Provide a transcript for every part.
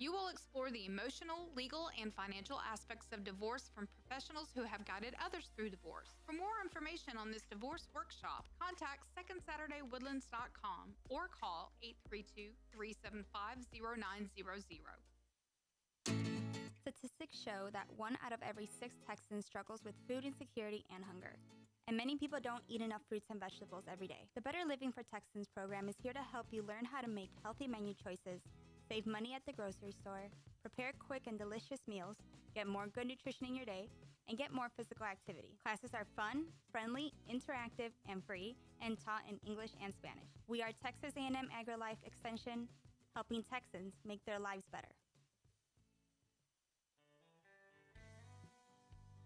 You will explore the emotional, legal, and financial aspects of divorce from professionals who have guided others through divorce. For more information on this divorce workshop, contact SecondSaturdayWoodlands.com or call 832-375-0900. Statistics show that 1 out of every 6 Texans struggles with food insecurity and hunger. And many people don't eat enough fruits and vegetables every day. The Better Living for Texans program is here to help you learn how to make healthy menu choices, save money at the grocery store, prepare quick and delicious meals, get more good nutrition in your day, and get more physical activity. Classes are fun, friendly, interactive, and free, and taught in English and Spanish. We are Texas A&M AgriLife Extension, helping Texans make their lives better.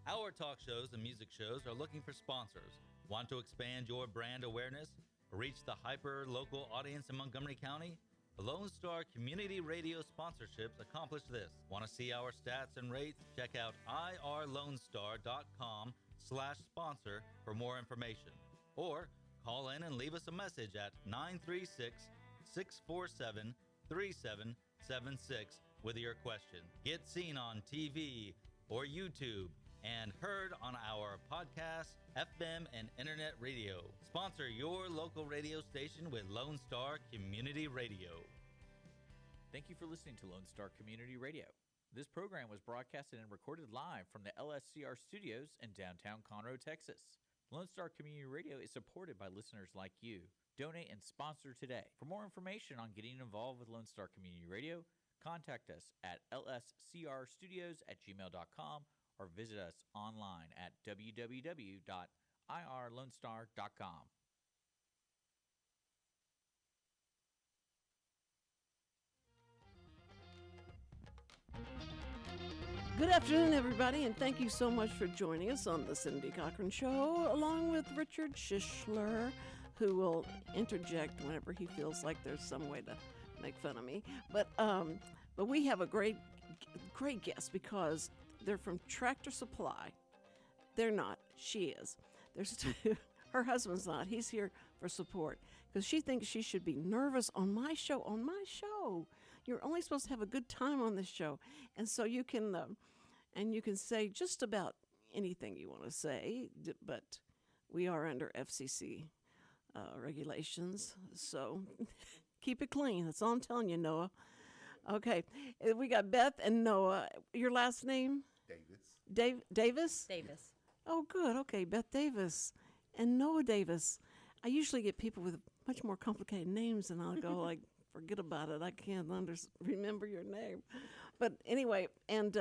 Our talk shows and music shows are looking for sponsors. Want to expand your brand awareness? Reach the hyper-local audience in Montgomery County? LoneStar Community Radio sponsorships accomplish this. Want to see our stats and rates? Check out irlonestar.com/sponsor for more information. Or call in and leave us a message at 936-647-3776 with your question. Get seen on TV or YouTube and heard on our podcast, FM, and internet radio. Sponsor your local radio station with Lone Star Community Radio. Thank you for listening to Lone Star Community Radio. This program was broadcasted and recorded live from the LSCR studios in downtown Conroe, Texas. Lone Star Community Radio is supported by listeners like you. Donate and sponsor today. For more information on getting involved with Lone Star Community Radio, contact us at lscrstudios@gmail.com or visit us online at www.irlonestar.com. Good afternoon, everybody, and thank you so much for joining us on the Cindy Cochran Show, along with Richard Schischler, who will interject whenever he feels like there's some way to make fun of me. But we have a great guest because they're from Tractor Supply. They're not. She is. There's two. Her husband's not. He's here for support because she thinks she should be nervous on my show. On my show, you're only supposed to have a good time on this show, and so you can say just about anything you want to say. But we are under FCC regulations, so keep it clean. That's all I'm telling you, Noah. Okay, we got Beth and Noah. Your last name? Davis. Davis? Davis. Oh, good. Okay, Beth Davis and Noah Davis. I usually get people with much more complicated names, and I'll go like, forget about it. I can't remember your name. But anyway, and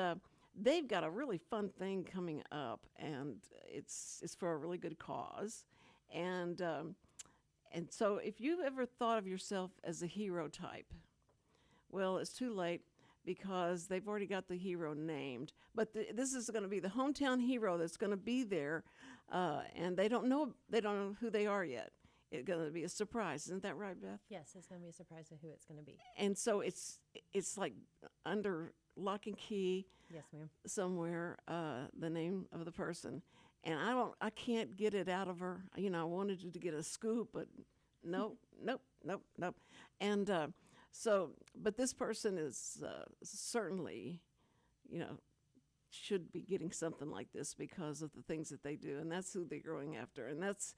they've got a really fun thing coming up, and it's for a really good cause. And so if you've ever thought of yourself as a hero type, well, it's too late, because they've already got the hero named. But this is going to be the hometown hero that's going to be there, and they don't know who they are yet. It's going to be a surprise. Isn't that right, Beth? Yes, it's going to be a surprise of who it's going to be. And so it's like under lock and key. Yes, ma'am. Somewhere, the name of the person, and I can't get it out of her. I wanted to get a scoop, but nope. And but this person is certainly, should be getting something like this because of the things that they do, and that's who they're going after, and that's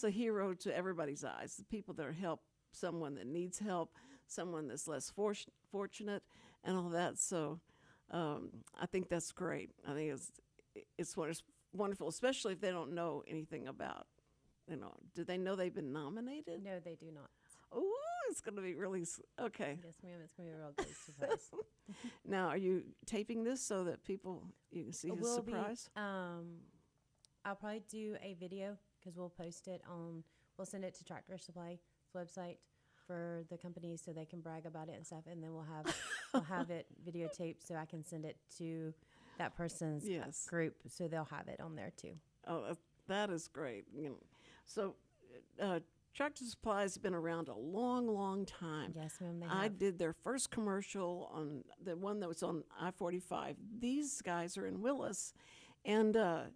a hero to everybody's eyes. The people that help someone that needs help, someone that's less fortunate, and all that. So I think that's great. I think it's wonderful, especially if they don't know anything about. Do they know they've been nominated? No, they do not. Oh, it's going to be really okay. Yes, ma'am. It's going to be a real good surprise. Now, are you taping this so that you can see his surprise? I'll probably do a video because we'll post it we'll send it to Tractor Supply's website for the company so they can brag about it and stuff, and then we'll have it videotaped so I can send it to that person's group so they'll have it on there too. Oh, that is great. So. Tractor Supply has been around a long, long time. Yes, ma'am, they have. I did their first commercial on the one that was on I-45. These guys are in Willis. And and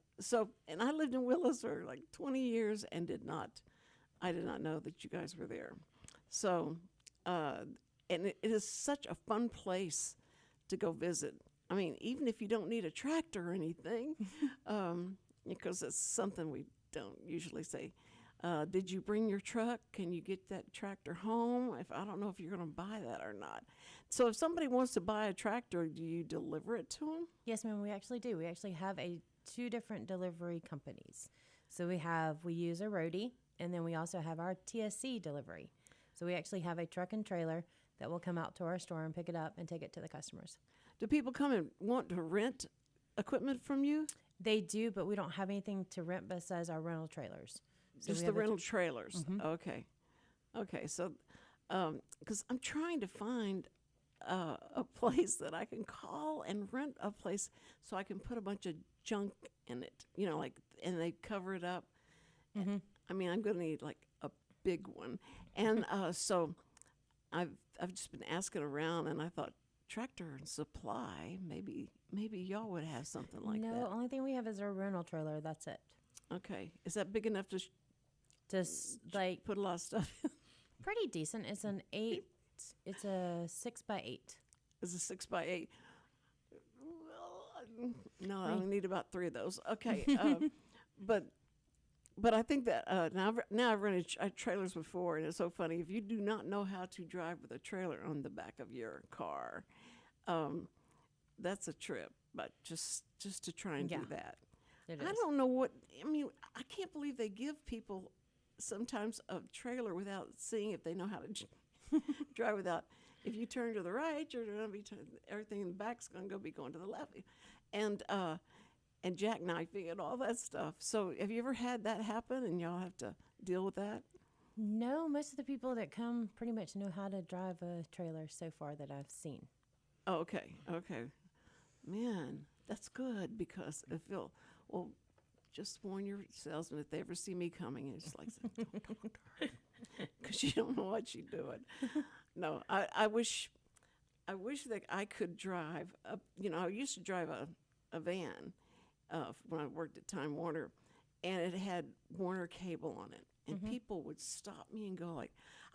I lived in Willis for like 20 years and I did not know that you guys were there. So and it is such a fun place to go visit. I mean, even if you don't need a tractor or anything, because it's something we don't usually say. Did you bring your truck? Can you get that tractor home? I don't know if you're going to buy that or not. So if somebody wants to buy a tractor, do you deliver it to them? Yes, ma'am, we actually do. We actually have two different delivery companies. So we use a roadie, and then we also have our TSC delivery. So we actually have a truck and trailer that will come out to our store and pick it up and take it to the customers. Do people come and want to rent equipment from you? They do, but we don't have anything to rent besides our rental trailers. So Just we the have a rental trailers. Okay. So, because I'm trying to find a place that I can call and rent a place so I can put a bunch of junk in it, and they cover it up. I mean, I'm going to need like a big one. And so I've just been asking around, and I thought Tractor and Supply, maybe y'all would have something like that. No, the only thing we have is our rental trailer. That's it. Okay. Is that big enough to Just like put a lot of stuff in? pretty decent. It's an 8. It's a 6x8. It's a 6x8. Well, no, I only need about 3 of those. Okay. But I think that now I've rented trailers before, and it's so funny. If you do not know how to drive with a trailer on the back of your car, that's a trip. But just to try and do that. It I is. don't know what, I mean, I can't believe they give people sometimes a trailer without seeing if they know how to drive without. If you turn to the right, you're going to be, everything in the back's going to be going to the left. And jackknifing and all that stuff. So have you ever had that happen and y'all have to deal with that? No, most of the people that come pretty much know how to drive a trailer so far that I've seen. Oh, okay. Man, that's good because if you'll, well, just warn your salesman if they ever see me coming, it's like, don't talk to her because you don't know what she's doing. No, I wish that I could drive. I used to drive a van when I worked at Time Warner, and it had Warner cable on it. And people would stop me and go like,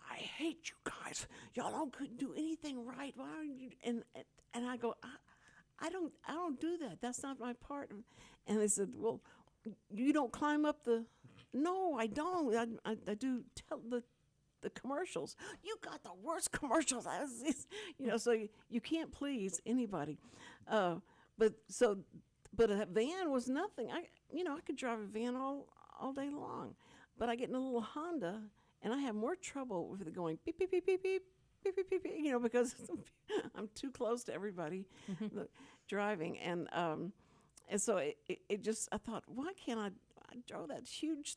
"I hate you guys. Y'all couldn't do anything right. Why are you?" And I go, I don't do that. That's not my part. And they said, "Well, you don't climb up the." No, I don't. I do tell the commercials. You got the worst commercials. So you can't please anybody. But a van was nothing. I could drive a van all day long. But I get in a little Honda, and I have more trouble with it going beep, beep, beep, beep, beep, beep, beep, beep, beep, because I'm too close to everybody driving. And so it just, I thought, why can't I drove that huge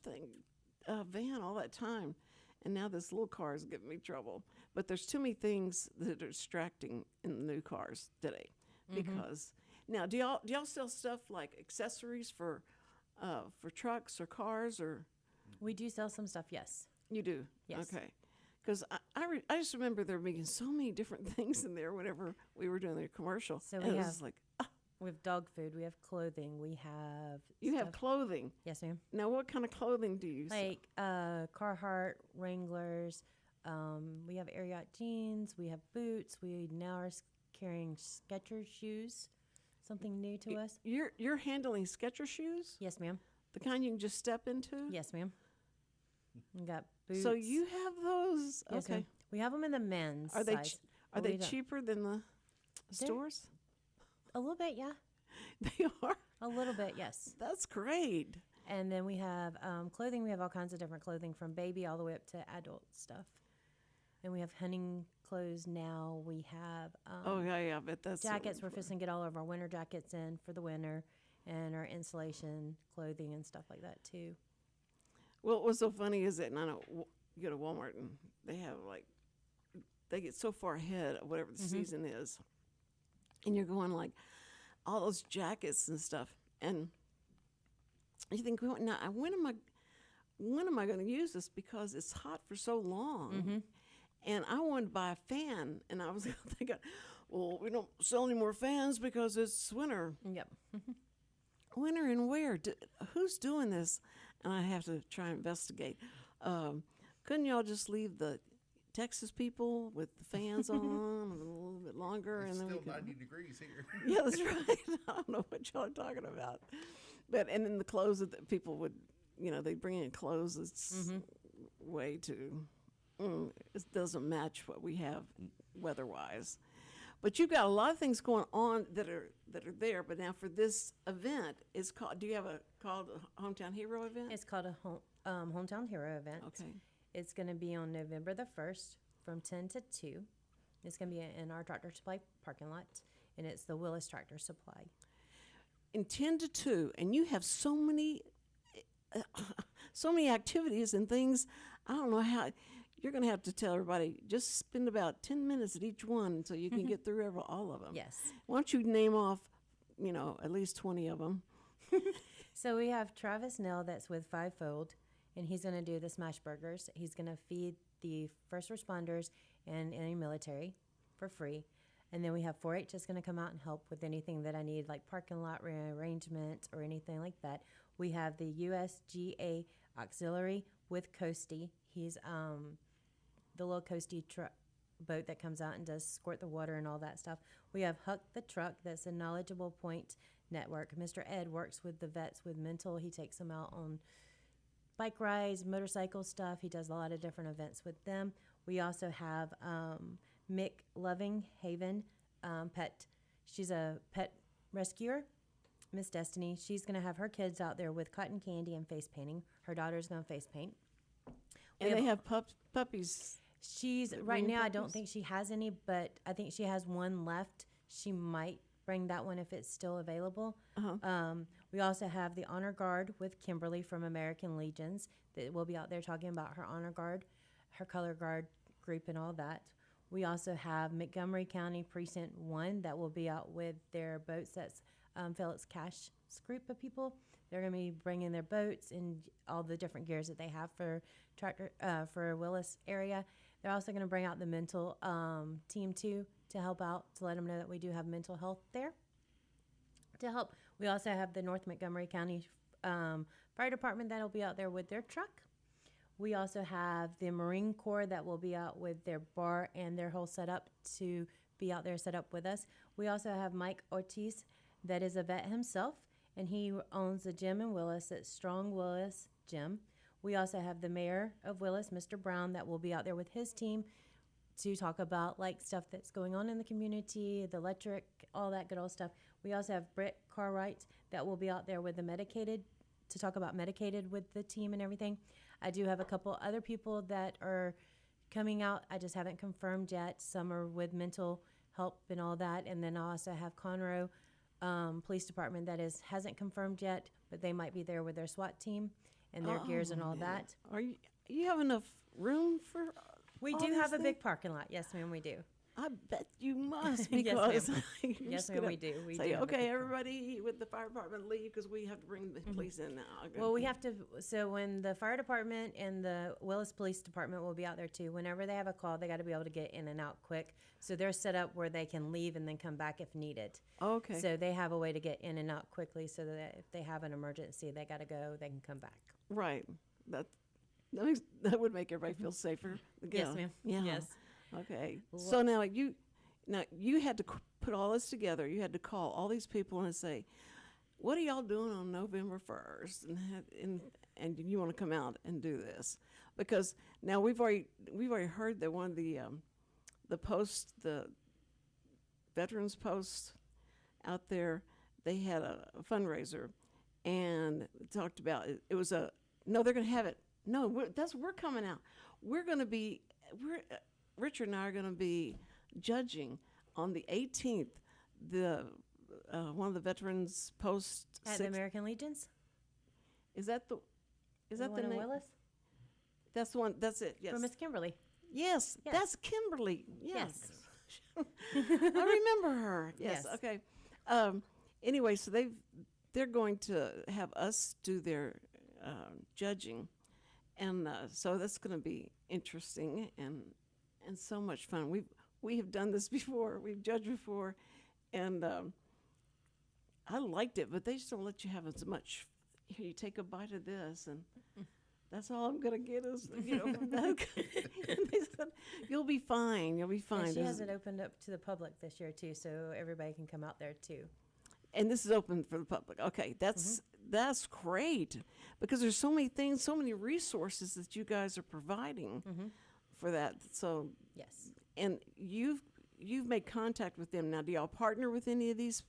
van all that time? And now this little car is giving me trouble. But there's too many things that are distracting in the new cars today. Because now, do y'all sell stuff like accessories for trucks or cars or? We do sell some stuff, yes. You do? Yes. Okay. Because I just remember there being so many different things in there whenever we were doing the commercial. So and we it have was like, we have dog food, we have clothing, we have you have clothing. Yes, ma'am. Now, what kind of clothing do you sell? Like Carhartt, Wranglers, we have Ariat jeans, we have boots, we now are carrying Skechers shoes, something new to us. You're handling Skechers shoes? Yes, ma'am. The kind you can just step into? Yes, ma'am. We got boots. So you have those? Yes, okay. ma'am. We have them in the men's Are size. Are they cheaper than the stores? A little bit, yeah. They are? A little bit, yes. That's great. And then we have clothing. We have all kinds of different clothing from baby all the way up to adult stuff. And we have hunting clothes now. We have I bet that's jackets. We're fixing to get all of our winter jackets in for the winter, and our insulation clothing and stuff like that too. Well, what's so funny is that, and I know you go to Walmart and they have they get so far ahead of whatever the season is, and you're going like all those jackets and stuff, and you think, now when am I going to use this because it's hot for so long, and I wanted to buy a fan, and I was thinking, well, we don't sell any more fans because it's winter. Yep. Winter and where? Who's doing this? And I have to try and investigate. Couldn't y'all just leave the Texas people with the fans on a little bit longer, It's and then still we could, 90 degrees here. yeah, that's right. I don't know what y'all are talking about, but and then the clothes that the people would, they bring in clothes that's way too. It doesn't match what we have weather-wise. But you've got a lot of things going on that are there. But now for this event, it's called. Do you have called a Hometown Hero event? It's called a Hometown Hero event. Okay. It's going to be on November the 1st from 10 to 2. It's going to be in our Tractor Supply parking lot, and it's the Willis Tractor Supply. In 10 to 2, and you have so many activities and things. I don't know how. You're going to have to tell everybody, just spend about 10 minutes at each one so you can get through all of them. Yes. Why don't you name off, at least 20 of them? So we have Travis Nell that's with Fivefold, and he's going to do the smash burgers. He's going to feed the first responders and any military for free. And then we have 4-H that's going to come out and help with anything that I need, like parking lot rearrangement or anything like that. We have the USGA Auxiliary with Coastie. He's the little Coastie boat that comes out and does squirt the water and all that stuff. We have Huck the Truck, that's a knowledgeable point network. Mr. Ed works with the vets with mental. He takes them out on bike rides, motorcycle stuff. He does a lot of different events with them. We also have Mick Loving Haven Pet. She's a pet rescuer. Miss Destiny, she's going to have her kids out there with cotton candy and face painting. Her daughter's going to face paint. And they have puppies. She's right now. I don't think she has any, but I think she has one left. She might bring that one if it's still available. We also have the Honor Guard with Kimberly from American Legions that will be out there talking about her Honor Guard, her Color Guard group, and all that. We also have Montgomery County Precinct 1 that will be out with their boats. That's Phillips Cash's group of people. They're going to be bringing their boats and all the different gears that they have for for Willis area. They're also going to bring out the mental team too to help out, to let them know that we do have mental health there to help. We also have the North Montgomery County Fire Department that will be out there with their truck. We also have the Marine Corps that will be out with their bar and their whole setup to be out there set up with us. We also have Mike Ortiz that is a vet himself, and he owns a gym in Willis at Strong Willis Gym. We also have the mayor of Willis, Mr. Brown, that will be out there with his team to talk about like stuff that's going on in the community, the electric, all that good old stuff. We also have Britt Cartwright that will be out there with the medicated to talk about medicated with the team and everything. I do have a couple other people that are coming out. I just haven't confirmed yet. Some are with mental help and all that. And then I also have Conroe Police Department that hasn't confirmed yet, but they might be there with their SWAT team and their gears and all that. You have enough room for We all do these have a things? big parking lot. Yes, ma'am, we do. I bet you must, Yes, because you're Yes, just ma'am, gonna we do. We say, do have a okay, big parking lot. everybody with the fire department leave because we have to bring the police in now. Well, we have to, so when the fire department and the Willis Police Department will be out there too, whenever they have a call, they got to be able to get in and out quick. So they're set up where they can leave and then come back if needed. Okay. So they have a way to get in and out quickly so that if they have an emergency, they got to go, they can come back. Right. That would make everybody feel safer. Yes, Yeah. ma'am. Yeah. Yes. Okay. So now you had to put all this together. You had to call all these people and say, "What are y'all doing on November 1st?" And you want to come out and do this because now we've already heard that one of the veterans post out there, they had a fundraiser and talked about it. It was they're going to have it. No, we're coming out. Richard and I are going to be judging on the 18th, one of the veterans post At the American Legions? Is that the one in name? Willis? That's the one. That's it. Yes. For Miss Kimberly. Yes, Yes. that's Kimberly. Yes. Yes. I remember her. Yes. Yes. Okay. Anyway, so they're going to have us do their judging, and so that's going to be interesting and so much fun. We have done this before. We've judged before, and I liked it, but they just don't let you have as much. Here, you take a bite of this, and That's all I'm gonna get is from that. And they said, "You'll be fine. You'll be fine." And she has it opened up to the public this year too, so everybody can come out there too. And this is open for the public. Okay, that's great because there's so many things, so many resources that you guys are providing for that. So Yes. and you've made contact with them now. Do y'all partner with any of these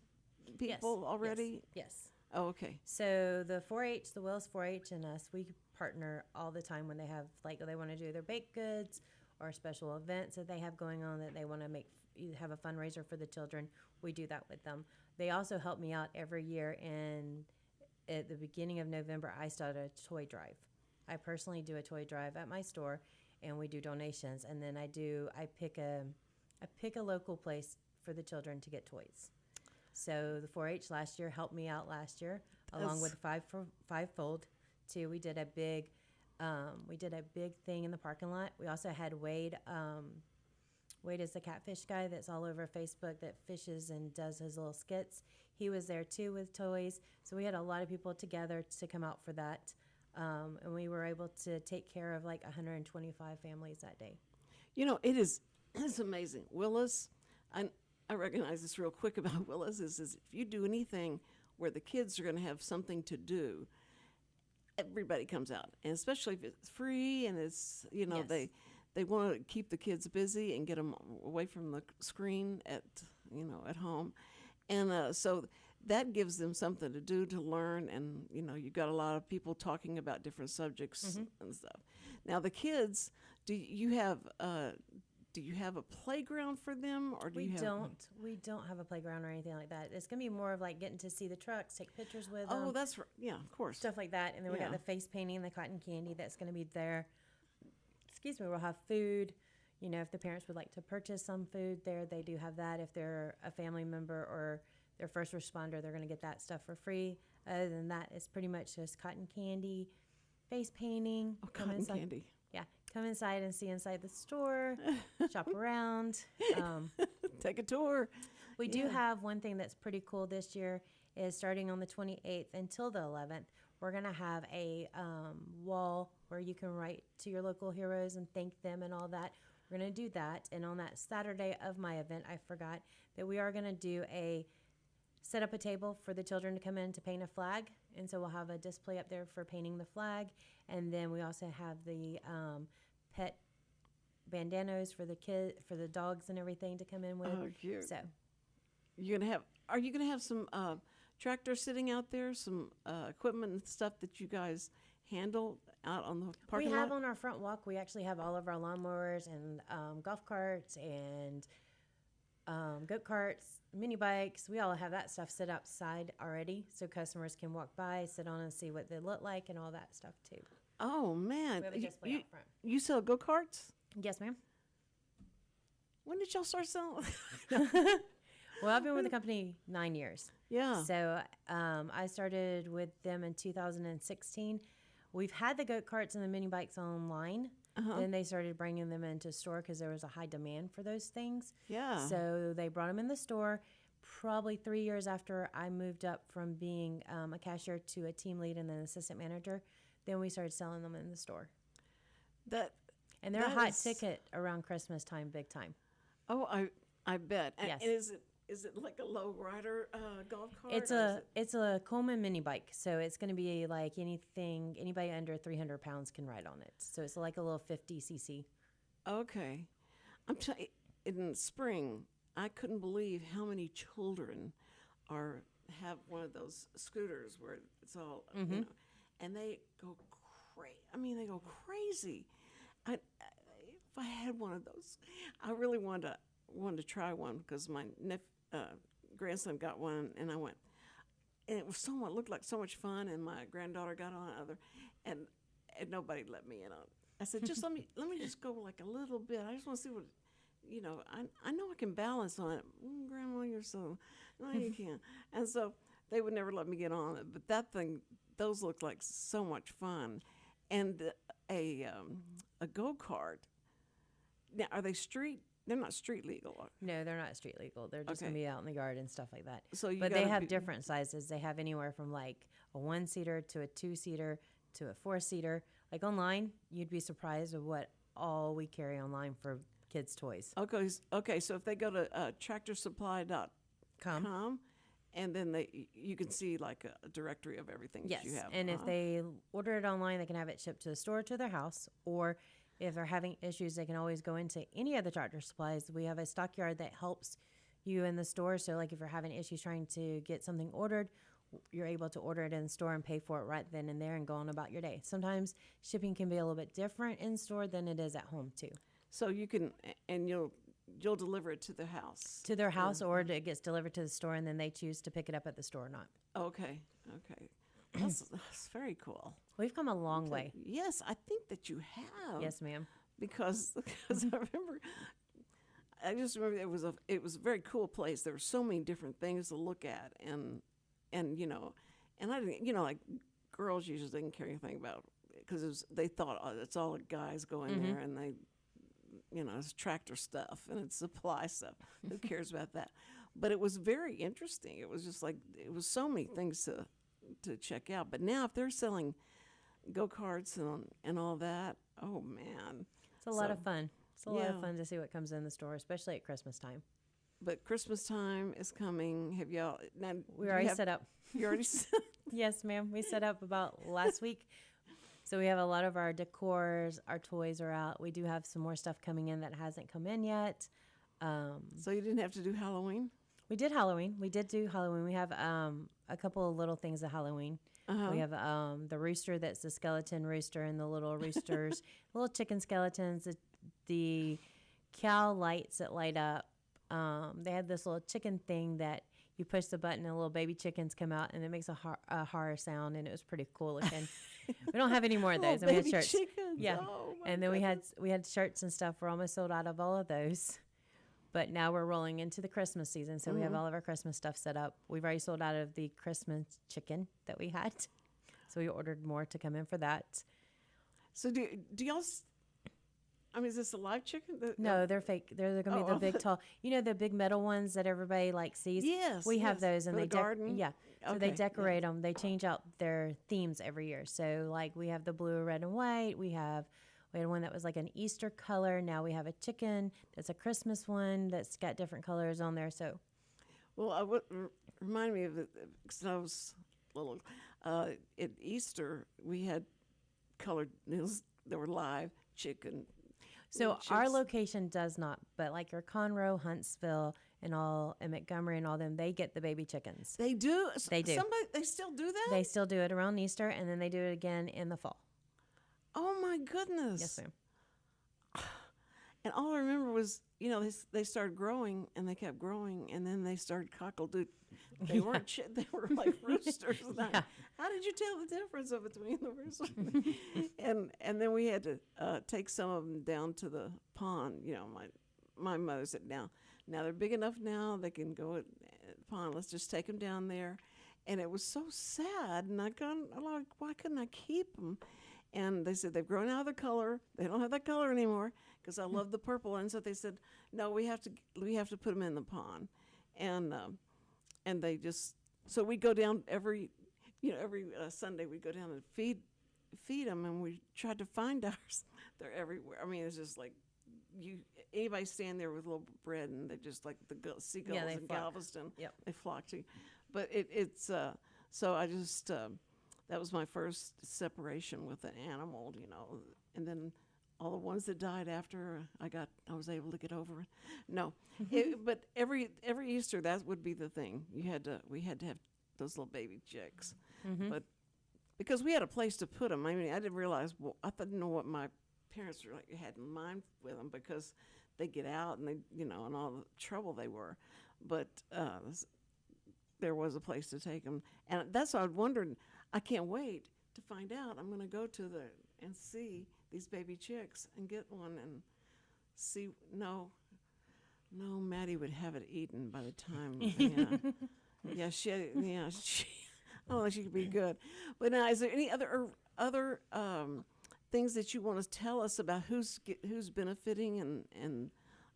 people already? Yes. Oh, okay. So the 4-H, the Willis 4-H, and us, we partner all the time when they have they want to do their baked goods or special events that they have going on that they want to have a fundraiser for the children. We do that with them. They also help me out every year, and at the beginning of November, I start a toy drive. I personally do a toy drive at my store, and we do donations. And then I pick a local place for the children to get toys. So the 4-H last year helped me out last year, along with Fivefold too. We did a big thing in the parking lot. We also had Wade. Wade is the catfish guy that's all over Facebook that fishes and does his little skits. He was there too with toys. So we had a lot of people together to come out for that. And we were able to take care of like 125 families that day. It's amazing. Willis, I recognize this real quick about Willis is if you do anything where the kids are going to have something to do, everybody comes out. And especially if it's free and it's, they want to keep the kids busy and get them away from the screen at home. And so that gives them something to do, to learn. And, you've got a lot of people talking about different subjects and stuff. Now, the kids, do you have a playground for them, or do you have? We don't have a playground or anything like that. It's gonna be more of like getting to see the trucks, take pictures with them. Oh, that's right. Yeah, of course. Stuff like that, and then we got the face painting, the cotton candy that's gonna be there. Excuse me. We'll have food. If the parents would like to purchase some food there, they do have that. If they're a family member or their first responder, they're gonna get that stuff for free. Other than that, it's pretty much just cotton candy, face painting. Oh, cotton candy. Yeah, come inside and see inside the store, shop around. Take a tour. We do have one thing that's pretty cool this year is starting on the 28th until the 11th, we're going to have a wall where you can write to your local heroes and thank them and all that. We're going to do that. And on that Saturday of my event, I forgot that we are going to set up a table for the children to come in to paint a flag. And so we'll have a display up there for painting the flag. And then we also have the pet bandanas for the dogs and everything to come in with. Oh, cute. So are you gonna have some tractors sitting out there, some equipment and stuff that you guys handle out on the parking lot? We have on our front walk, we actually have all of our lawnmowers and golf carts and goat carts, mini bikes. We all have that stuff set outside already, so customers can walk by, sit on and see what they look like and all that stuff too. Oh, man. We have a display out front. You sell go-karts? Yes, ma'am. When did y'all start selling? Well, I've been with the company 9 years. Yeah. So I started with them in 2016. We've had the go-karts and the mini bikes online. Then they started bringing them into store because there was a high demand for those things. Yeah. So they brought them in the store. Probably 3 years after I moved up from being a cashier to a team lead and then assistant manager, then we started selling them in the store. And they're a hot ticket around Christmas time, big time. Oh, I bet. Yes. And is it like a low rider golf cart? It's a Coleman mini bike, so it's going to be like anybody under 300 pounds can ride on it. So it's like a little 50cc. Okay. I'm telling you, in spring, I couldn't believe how many children have one of those scooters where it's all, and they go crazy. They go crazy. If I had one of those, I really wanted to try one because my grandson got one, and I went, and it was looked like so much fun, and my granddaughter got on another, and nobody let me in on it. I said, just let me just go like a little bit. I just want to see what, I know I can balance on it. Grandma, you're so, no, you can't. And so they would never let me get on it, but those looked like so much fun. And a go-kart, now are they street? They're not street legal. No, they're not street legal. They're just going to be out in the yard and stuff like that. But they have different sizes. They have anywhere from like a 1-seater to a 2-seater to a 4-seater. Like online, you'd be surprised of what all we carry online for kids' toys. Okay. So if they go to tractorsupply.com, Come. and then you can see like a directory of everything Yes, that you have. and if they order it online, they can have it shipped to the store to their house. Or if they're having issues, they can always go into any of the Tractor Supplies. We have a stockyard that helps you in the store. So like if you're having issues trying to get something ordered, you're able to order it in the store and pay for it right then and there and go on about your day. Sometimes shipping can be a little bit different in store than it is at home too. So you can, and you'll deliver it to the house. To their house, or it gets delivered to the store, and then they choose to pick it up at the store or not. Okay. That's very cool. We've come a long way. Yes, I think that you have. Yes, ma'am. Because I just remember it was a very cool place. There were so many different things to look at, and I didn't, like girls usually didn't care anything about, because they thought, oh, it's all guys going there, and they, it's tractor stuff and it's supply stuff. Who cares about that? But it was very interesting. It was just like, it was so many things to check out. But now if they're selling go-karts and all that, oh man. It's a lot of fun. It's a lot of fun to see what comes in the store, especially at Christmas time. But Christmas time is coming. Have y'all? Now, we already set up. You already set Yes, ma'am. We set up about last week. So we have a lot of our decors, our toys are out. We do have some more stuff coming in that hasn't come in yet. So you didn't have to do Halloween? We did Halloween. We did do Halloween. We have a couple of little things at Halloween. We have the rooster that's the skeleton rooster, and the little roosters, little chicken skeletons, the cow lights that light up. They had this little chicken thing that you push the button and little baby chickens come out, and it makes a horror sound, and it was pretty cool looking. We don't have any more of those. And we had shirts. Chickens. Yeah. Oh, and then we had shirts and stuff. We're almost sold out of all of those. But now we're rolling into the Christmas season, so we have all of our Christmas stuff set up. We've already sold out of the Christmas chicken that we had. So we ordered more to come in for that. So do y'all is this a live chicken? No, they're fake. They're going to be the big tall, the big metal ones that everybody sees. Yes, we have those, and for they the garden. Yeah, so they decorate them. They change out their themes every year. So we have the blue, red, and white. We had one that was like an Easter color. Now we have a chicken that's a Christmas one that's got different colors on there. So, well, remind me of it because I was little. At Easter we had colored meals that were live chicken. So our location does not, but like your Conroe, Huntsville, and Montgomery and all them, they get the baby chickens. They do? They do. They still do that? They still do it around Easter, and then they do it again in the fall. Oh, my goodness. Yes, ma'am. And all I remember was, they started growing, and they kept growing, and then they started cockle-doodle. They weren't they were like roosters. Yeah. How did you tell the difference between the roosters? and then we had to take some of them down to the pond. My mother said, now they're big enough now, they can go at the pond. Let's just take them down there. And it was so sad, and I'm like, why couldn't I keep them? And they said they've grown out of the color. They don't have that color anymore because I love the purple. And so they said, no, we have to put them in the pond. And they just, so we go down every Sunday we go down and feed them, and we tried to find ours. They're everywhere. I mean, it's just like anybody stand there with a little bread, and they just like the seagulls in Galveston. Yep. They flock to you. But it's so I just that was my first separation with an animal, and then all the ones that died after I was able to get over it. No, but every Easter that would be the thing. We had to have those little baby chicks, but because we had a place to put them. I mean, I didn't realize. Well, I didn't know what my parents had in mind with them because they get out and they and all the trouble they were, but there was a place to take them, and that's what I wondered. I can't wait to find out. I'm going to go to and see these baby chicks and get one and see. No, Maddie would have it eaten by the time. She I don't know if she could be good. But now, is there any other things that you want to tell us about who's benefiting and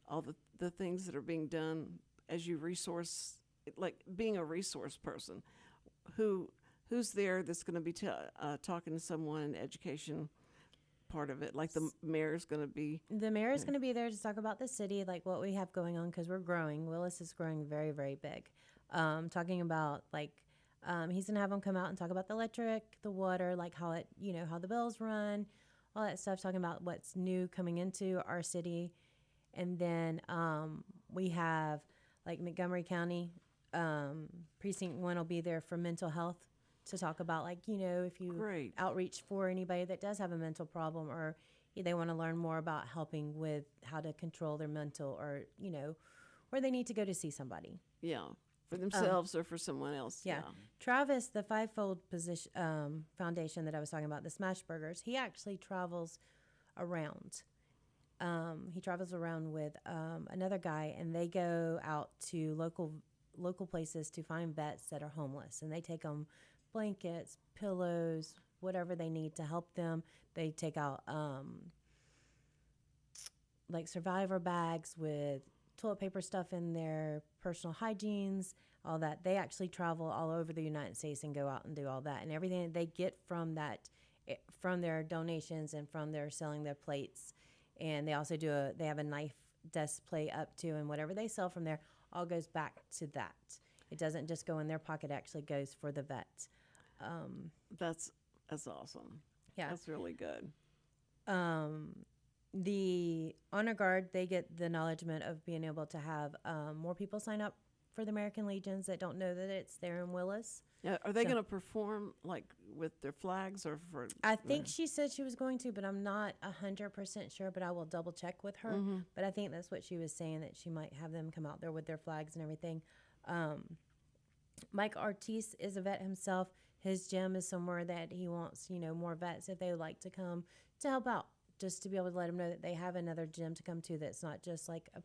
all the things that are being done as you resource, like being a resource person, who's there that's going to be talking to someone in education part of it? Like the mayor's going to be. The mayor is going to be there to talk about the city, like what we have going on, because we're growing. Willis is growing very, very big. Talking about he's going to have them come out and talk about the electric, the water, like how it, how the bills run, all that stuff. Talking about what's new coming into our city, and then we have like Montgomery County Precinct 1 will be there for mental health to talk about if you Great. outreach for anybody that does have a mental problem, or they want to learn more about helping with how to control their mental, or where they need to go to see somebody. Yeah, for themselves or for someone else. Yeah. Travis, the Fivefold Foundation that I was talking about, the Smash Burgers, he actually travels around. He travels around with another guy, and they go out to local places to find vets that are homeless, and they take them blankets, pillows, whatever they need to help them. They take out like survivor bags with toilet paper stuff in there, personal hygienes, all that. They actually travel all over the United States and go out and do all that, and everything that they get from that, from their donations and from their selling their plates. And they also they have a knife display up too, and whatever they sell from there all goes back to that. It doesn't just go in their pocket; it actually goes for the vet. That's awesome. Yeah, that's really good. The Honor Guard, they get the acknowledgement of being able to have more people sign up for the American Legions that don't know that it's there in Willis. Yeah, are they going to perform like with their flags or for? I think she said she was going to, but I'm not 100% sure. But I will double check with her. Mm-hmm. But I think that's what she was saying, that she might have them come out there with their flags and everything. Mike Ortiz is a vet himself. His gym is somewhere that he wants, more vets if they would like to come to help out, just to be able to let them know that they have another gym to come to that's not just like a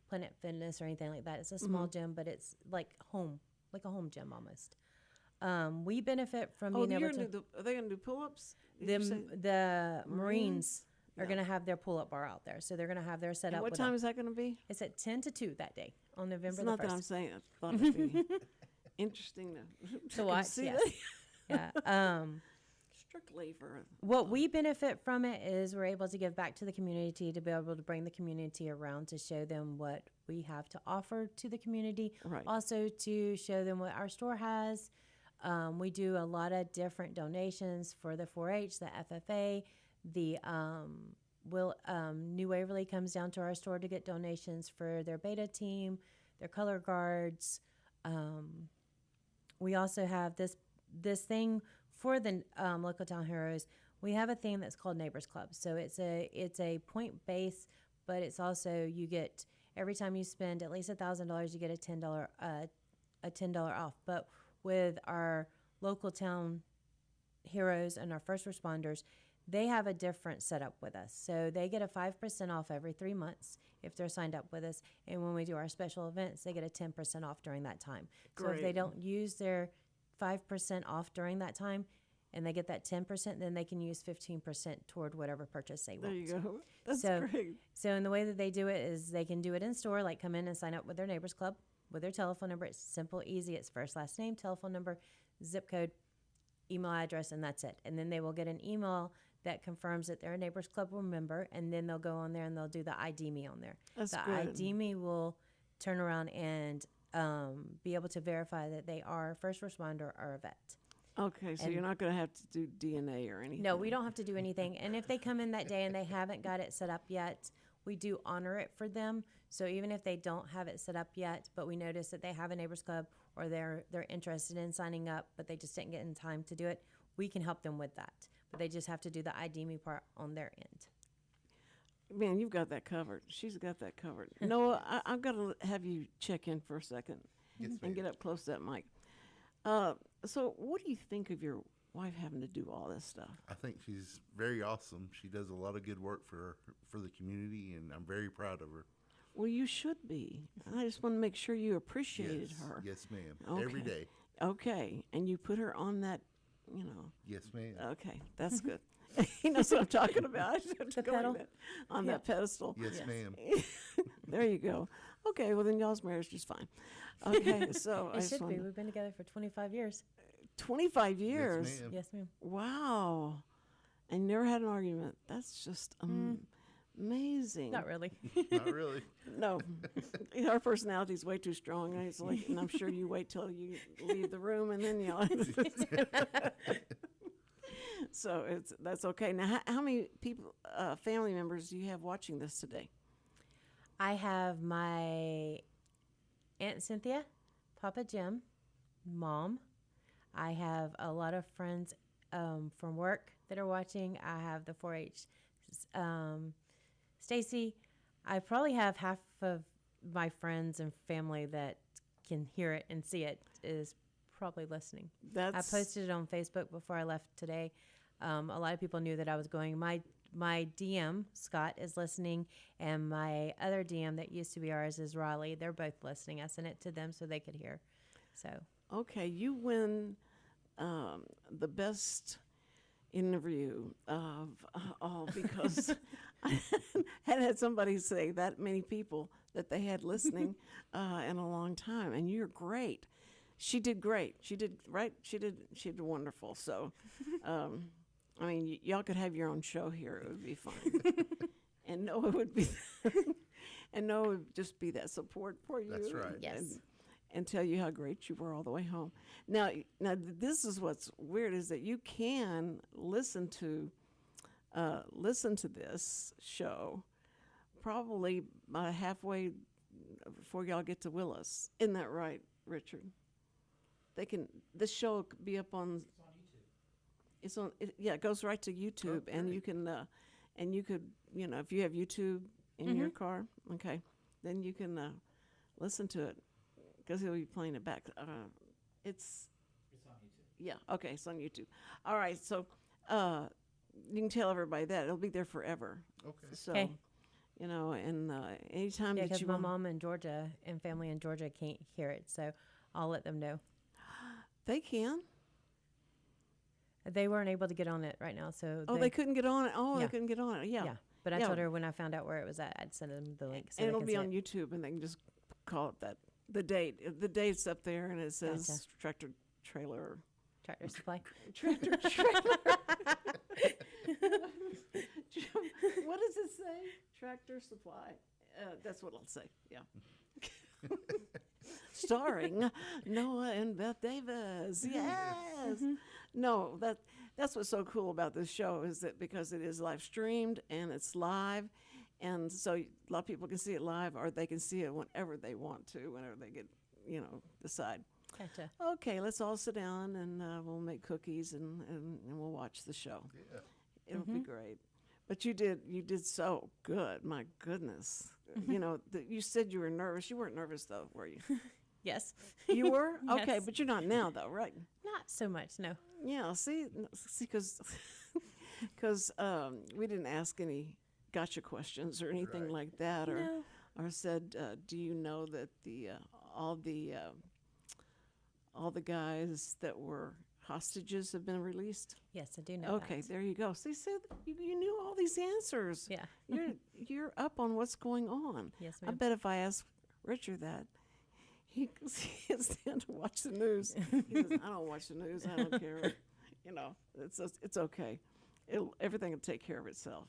Planet Fitness or anything like that. It's a small gym, but it's like home, like a home gym almost. We benefit from being able to. Are they going to do pull-ups? The Marines are going to have their pull-up bar out there, so they're going to have their set up. What time is that going to be? It's at 10 to 2 that day on November It's the 1st. not that I'm saying. I thought it'd be interesting to watch. see Yes. that. Yeah. Strictly for What we benefit from it is we're able to give back to the community, to be able to bring the community around, to show them what we have to offer to the community. Right. Also to show them what our store has. We do a lot of different donations for the 4-H, the FFA. The New Waverly comes down to our store to get donations for their beta team, their color guards. We also have this thing for the local town heroes. We have a thing that's called Neighbors Club. So it's a point base, but it's also, you get, every time you spend at least $1,000, you get a $10 off. But with our local town heroes and our first responders, they have a different setup with us. So they get a 5% off every 3 months if they're signed up with us. And when we do our special events, they get a 10% off during that time. Great. So if they don't use their 5% off during that time and they get that 10%, then they can use 15% toward whatever purchase they want. There you go. That's So- great. So in the way that they do it is they can do it in store, like come in and sign up with their Neighbors Club with their telephone number. It's simple, easy. It's first, last name, telephone number, zip code, email address, and that's it. And then they will get an email that confirms that they're a Neighbors Club member, and then they'll go on there and they'll do the ID Me on there. That's the good. ID Me will turn around and be able to verify that they are a first responder or a vet. Okay, so And- you're not going to have to do DNA or anything. No, we don't have to do anything. And if they come in that day and they haven't got it set up yet, we do honor it for them. So even if they don't have it set up yet, but we notice that they have a Neighbors Club or they're interested in signing up, but they just didn't get in time to do it, we can help them with that. But they just have to do the ID Me part on their end. Man, you've got that covered. She's got that covered. Noah, I've got to have you check in for a second and get up close to that mic. So what do you think of your wife having to do all this stuff? I think she's very awesome. She does a lot of good work for the community, and I'm very proud of her. Well, you should be. I just want to make sure you appreciated her. Yes, ma'am. Okay. Every day. Okay, and you put her on that, Yes, ma'am. Okay, that's good. He knows what I'm talking about. I just have to The go like pedal? that, on that pedestal. Yes, ma'am. There you go. Okay, well then y'all's marriage is fine. Okay, so I It just should be. wanted- We've been together for 25 years. 25 years. Yes, ma'am. Yes, ma'am. Wow. and never had an argument. That's just amazing. Not really. Not really. No, our personality is way too strong. And it's like, and I'm sure you wait till you leave the room and then yell. So that's okay. Now, how many people, family members, do you have watching this today? I have my Aunt Cynthia, Papa Jim, Mom. I have a lot of friends from work that are watching. I have the 4-H Stacy. I probably have half of my friends and family that can hear it and see it is probably listening. I posted it on Facebook before I left today. A lot of people knew that I was going. My DM, Scott, is listening, and my other DM that used to be ours is Raleigh. They're both listening. I sent it to them so they could hear. So Okay, you win the best interview of all because I had somebody say that many people that they had listening in a long time, and you're great. She did great. She did right. She did wonderful. So, I mean, y'all could have your own show here. It would be fine. And Noah would be, and Noah would just be that support for you. That's right. Yes. And tell you how great you were all the way home. Now, this is what's weird is that you can listen to this show probably halfway before y'all get to Willis. Isn't that right, Richard? They can. This show could be up on. It's on. It goes right to YouTube, and you can, and you could, if you have YouTube in your car, okay, then you can listen to it. Because he'll be playing it back. It's on YouTube. Yeah, okay, it's on YouTube. All right, so you can tell everybody that. It'll be there forever. Okay. So, Okay. And anytime Yeah, that because you my want. mom in Georgia and family in Georgia can't hear it, so I'll let them know. They can. They weren't able to get on it right now, so Oh, they couldn't get on it? Oh, Yeah. they couldn't get on it. Yeah. yeah. But I Yeah. told her when I found out where it was at, I'd send them the link. So And they it'll can be see on it. YouTube, and they can just call it that. The date. The date's up there, and it says Gotcha. tractor trailer. Tractor Supply. Tractor trailer. What does it say? Tractor Supply. That's what I'll say. Yeah. Starring Noah and Beth Davis. Yes. No, that's what's so cool about this show is that because it is live streamed and it's live, and so a lot of people can see it live, or they can see it whenever they want to, whenever they get, decide. Gotcha. Okay, let's all sit down and we'll make cookies and we'll watch the show. Yeah. It'll be great. But you did so good. My goodness. You said you were nervous. You weren't nervous though, were you? Yes. You were? Okay, Yes. but you're not now though, right? Not so much, no. Yeah, see, because we didn't ask any gotcha questions or anything Right. like that, or No. or said, do you know that all the guys that were hostages have been released? Yes, I do know Okay, that. there you go. See, you knew all these answers. Yeah. You're up on what's going on. Yes, I ma'am. bet if I asked Richard that, he can't stand to watch the news. He says, I don't watch the news. I don't care. It's okay. Everything will take care of itself.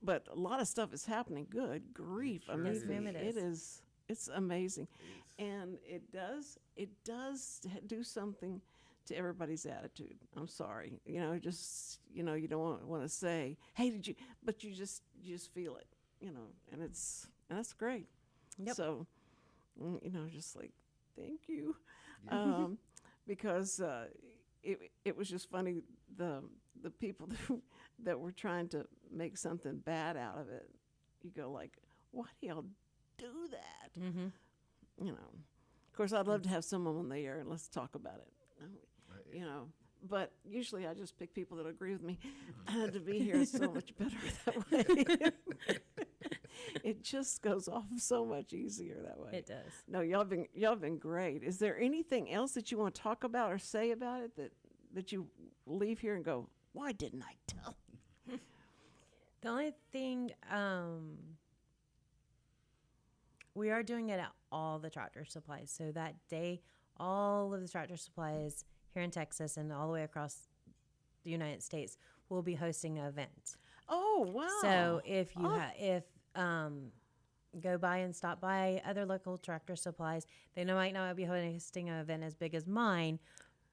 But a lot of stuff is happening. Good grief! Sure Yes, ma'am, it is. It's amazing, and it does do something to everybody's attitude. I'm sorry, you don't want to say, hey, did you? But you just feel it, and that's great. Yep. So, just like thank you, because it was just funny the people that were trying to make something bad out of it. You go like, why do y'all do that? Mm-hmm. Of course, I'd love to have someone on the air and let's talk about it. But usually I just pick people that agree with me. To be here is so much better that way. It just goes off so much easier that way. It does. No, y'all been great. Is there anything else that you want to talk about or say about it that you leave here and go, why didn't I tell him? The only thing, we are doing it at all the Tractor Supplies. So that day, all of the Tractor Supplies here in Texas and all the way across the United States will be hosting an event. Oh, wow. So if you go by and stop by other local Tractor Supplies, they might not be hosting an event as big as mine,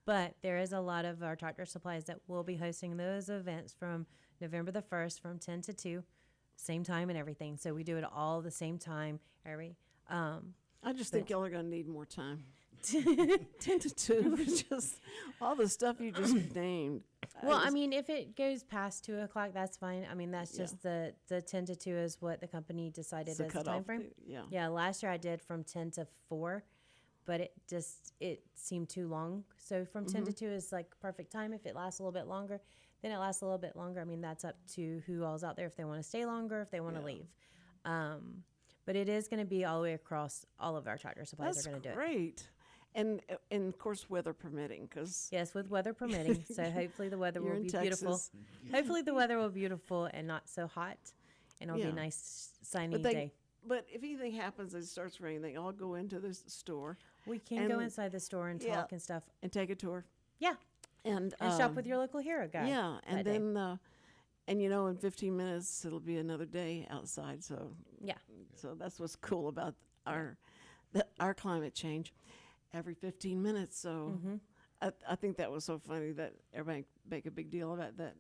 but there is a lot of our Tractor Supplies that will be hosting those events from November the 1st from 10 to 2, same time and everything. So we do it all the same time. I just think y'all are going to need more time. 10 to 2 is just all the stuff you just named. Well, I mean, if it goes past 2 o'clock, that's fine. I mean, that's just the 10 to 2 is what the company decided as the time frame. Yeah, last year I did from 10 to 4, but it seemed too long. So from 10 to 2 is like perfect time. If it lasts a little bit longer, then it lasts a little bit longer. I mean, that's up to who all's out there, if they want to stay longer, if they want to leave. But it is going to be all the way across all of our Tractor Supplies are going to do it. That's great. And of course, weather permitting, because yes, with weather permitting. So hopefully the weather will be beautiful. Hopefully the weather will be beautiful and not so hot, and it'll be a nice sunny day. But if anything happens and it starts raining, they all go into the store. We can go inside the store and talk and stuff and take a tour. Yeah, and shop with your local hero guy. Yeah, and then and in 15 minutes it'll be another day outside. So so that's what's cool about our climate change. Every 15 minutes. So I think that was so funny that everybody make a big deal about that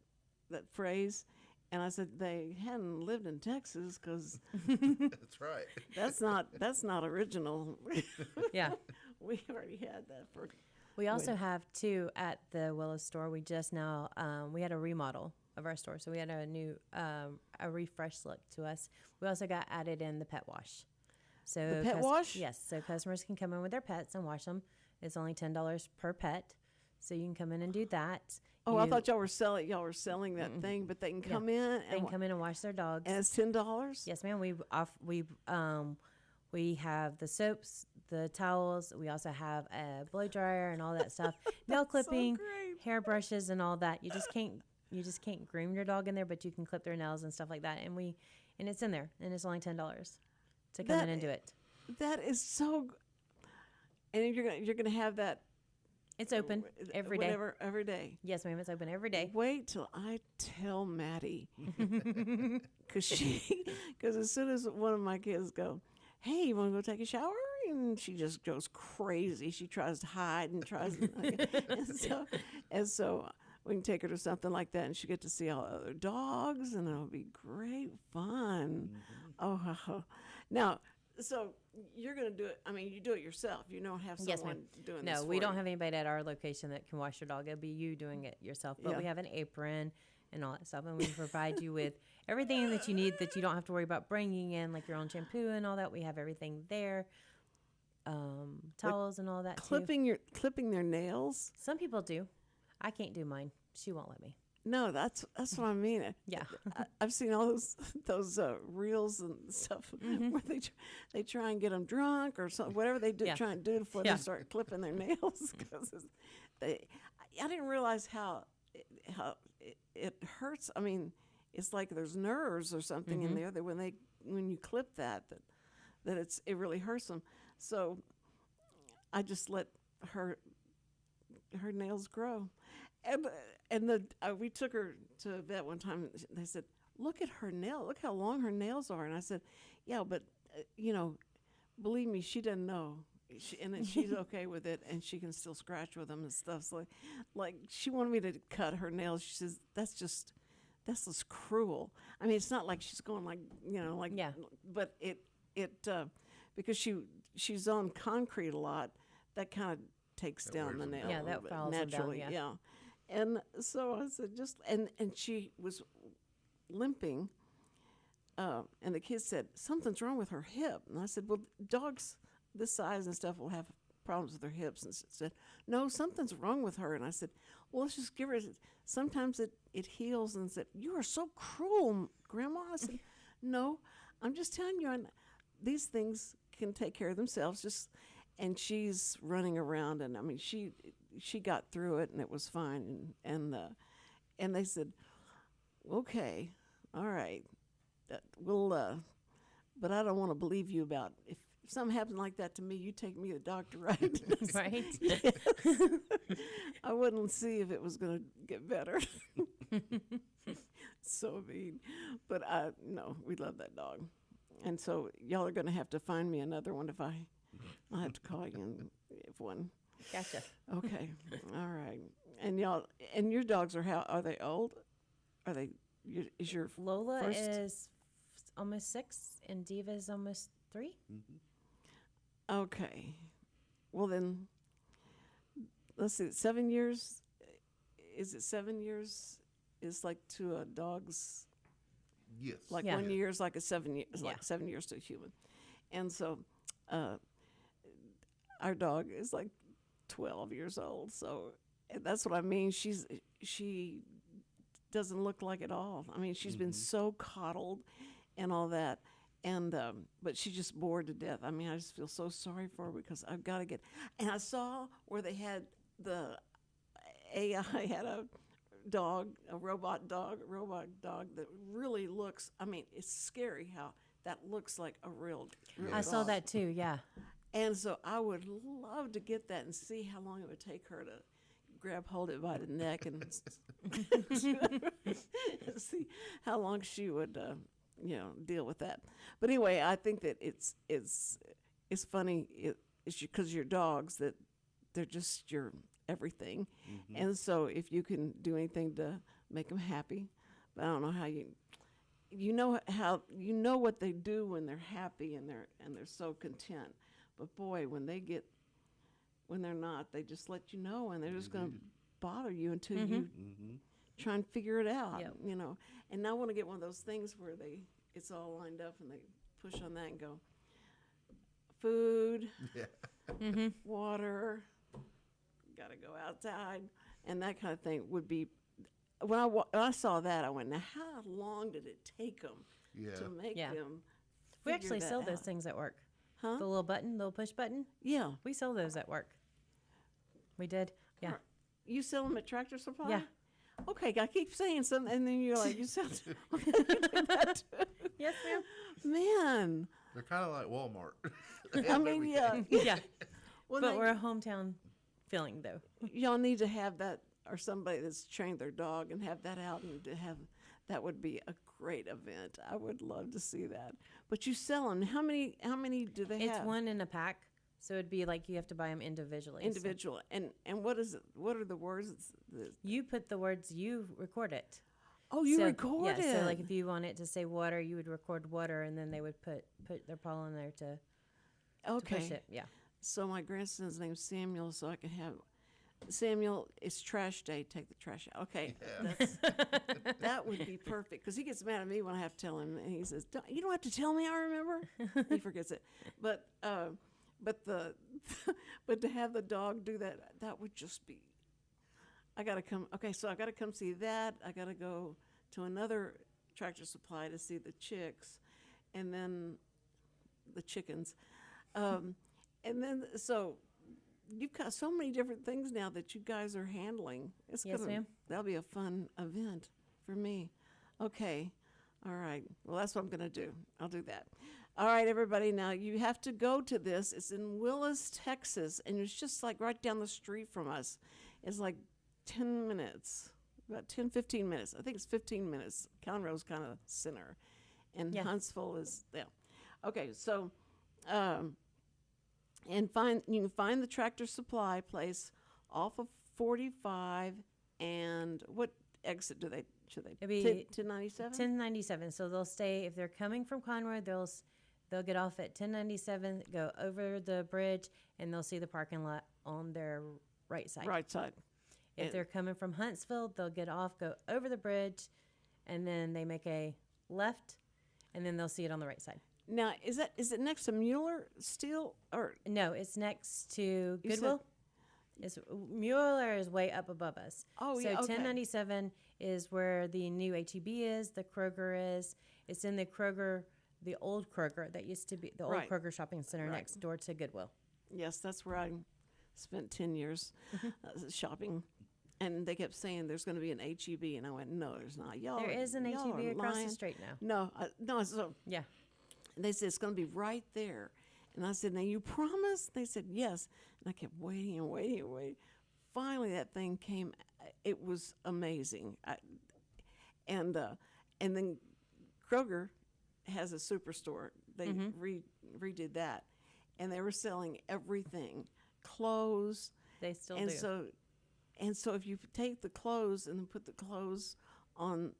phrase. And I said they hadn't lived in Texas because that's right. That's not original. Yeah, we already had that for. We also have too at the Willis store. We just now we had a remodel of our store, so we had a new a refresh look to us. We also got added in the pet wash. So the pet wash? Yes. So customers can come in with their pets and wash them. It's only $10 per pet. So you can come in and do that. Oh, I thought y'all were selling that thing, but they can come in. They can come in and wash their dogs. And it's $10? Yes, ma'am. We have the soaps, the towels. We also have a blow dryer and all that stuff. Nail clipping, hair brushes, and all that. You just can't groom your dog in there, but you can clip their nails and stuff like that. And it's in there, and it's only $10 to come in and do it. That is so. And you're gonna have that. It's open every day. Every day. Yes, ma'am. It's open every day. Wait till I tell Maddie, because as soon as one of my kids go, "Hey, you want to go take a shower?" and she just goes crazy. She tries to hide and tries, and so we can take her to something like that, and she get to see all the other dogs, and it'll be great fun. Oh, now. So you're going to do it. I mean, you do it yourself. You don't have someone doing this. No, we don't have anybody at our location that can wash your dog. It'll be you doing it yourself. But we have an apron and all that stuff, and we provide you with everything that you need that you don't have to worry about bringing in, like your own shampoo and all that. We have everything there, towels and all that. Clipping their nails. Some people do. I can't do mine. She won't let me. No, that's what I mean. Yeah, I've seen all those reels and stuff where they try and get them drunk or something, whatever they do, try and do before they start clipping their nails. Because I didn't realize how it hurts. I mean, it's like there's nerves or something in there that when you clip that it really hurts them. So I just let her nails grow. And we took her to a vet one time. And they said, "Look at her nail. Look how long her nails are." And I said, "Yeah, but believe me, she doesn't know, and she's okay with it, and she can still scratch with them and stuff." So, like she wanted me to cut her nails. She says, "That's just cruel." I mean, it's not like she's going but it because she's on concrete a lot. That kind of takes down the nail. Yeah, that follows naturally. Them down, yeah. And so I said, and she was limping, and the kids said, "Something's wrong with her hip." And I said, "Well, dogs this size and stuff will have problems with their hips." And said, "No, something's wrong with her." And I said, "Well, let's just give her, sometimes it heals." And said, "You are so cruel, Grandma." I said, "No, I'm just telling you, these things can take care of themselves." And she's running around, and I mean, she got through it, and it was fine. And they said, "Okay, all right, we'll, but I don't want to believe you about if something happens like that to me. You take me to the doctor, right?" Right. I wouldn't see if it was going to get better. So mean. But no, we love that dog. And so y'all are going to have to find me another one I'll have to call you if one. Gotcha. Okay. All right. And your dogs are they old? Are they, is your Lola first? is almost 6, and Diva is almost 3. Okay. Well then, let's see, 7 years, is it 7 years is like to a dog's, Yes. like Yeah. 1 year is like a 7 years, Yeah. like 7 years to a human. And so, our dog is like 12 years old. So that's what I mean. She doesn't look like it all. I mean, she's been so coddled and all that. And, but she's just bored to death. I mean, I just feel so sorry for her because I've got to get, and I saw where they had the AI had a robot dog that really looks, I mean, it's scary how that looks like a real I saw dog. that too. Yeah. And so I would love to get that and see how long it would take her to hold it by the neck and see how long she would, deal with that. But anyway, I think that it's funny. It's because your dogs that they're just your everything, and so if you can do anything to make them happy, but I don't know how you know what they do when they're happy and they're so content. But boy, when they're not, they just let you know, and they're just going to bother you until you try and figure it out, Yep. And I want to get one of those things where it's all lined up and they push on that and go, food, water, got to go outside, and that kind of thing would be. When I saw that, I went, now how long did it take them to make them? We figure actually that sell those out? things at work. Huh? The little push button. Yeah. We sell those at work. We did. Yeah. You sell them at Tractor Supply? Yeah. Okay, I keep saying something, and then you're like, you sell. Okay, you do that too. Yes, ma'am. Man, They're kind of like Walmart. I mean, yeah. Yeah. Well, But now, we're a hometown feeling, though. y'all need to have that, or somebody that's trained their dog and have that out, and to have that would be a great event. I would love to see that. But you sell them. How many do they It's have? one in a pack, so it'd be like you have to buy them individually. So Individual. And what is it? What are the words? you put the words, you record it. Oh, you So, record it. Yeah, so like if you want it to say water, you would record water, and then they would put their paw in there to push it. Yeah. So my grandson's name's Samuel, so I can have Samuel. It's trash day. Take the trash out. Okay, that would be perfect because he gets mad at me when I have to tell him, and he says, "You don't have to tell me. I remember." He forgets it. But to have the dog do that, that would just be. I gotta come. Okay, so I gotta come see that. I gotta go to another Tractor Supply to see the chicks, and then the chickens, and then so you've got so many different things now that you guys are handling. Yes, ma'am. That'll be a fun event for me. Okay, all right. Well, that's what I'm gonna do. I'll do that. All right, everybody. Now you have to go to this. It's in Willis, Texas, and it's just like right down the street from us. It's like 10 minutes, about 10, 15 minutes. I think it's 15 minutes. Conroe's kind of center, and Yeah. Huntsville is there. Okay, so, and you can find the Tractor Supply place off of 45, and what exit should they? It'd be 1097? 1097. So they'll stay, if they're coming from Conroe, they'll get off at 1097, go over the bridge, and they'll see the parking lot on their right side. Right side. If they're coming from Huntsville, they'll get off, go over the bridge, and then they make a left, and then they'll see it on the right side. Now, is it next to Mueller Steel or? No, it's next to You said- Goodwill. It's Mueller is way up above us. Oh, so yeah, okay. 1097 is where the new HEB is. The Kroger is. It's in the old Kroger that used to be the old Right. Kroger shopping center Right. next door to Goodwill. Yes, that's where I spent 10 years shopping. And they kept saying there's going to be an HEB, and I went, no, there's not. There is an y'all HEB are across lying. the street now. No. So Yeah. they said it's going to be right there, and I said, now you promise? They said yes, and I kept waiting and waiting and waiting. finally that thing came. It was amazing. And then Kroger has a superstore. They redid that, and they were selling everything, clothes. They still and do. So if you take the clothes and then put the clothes on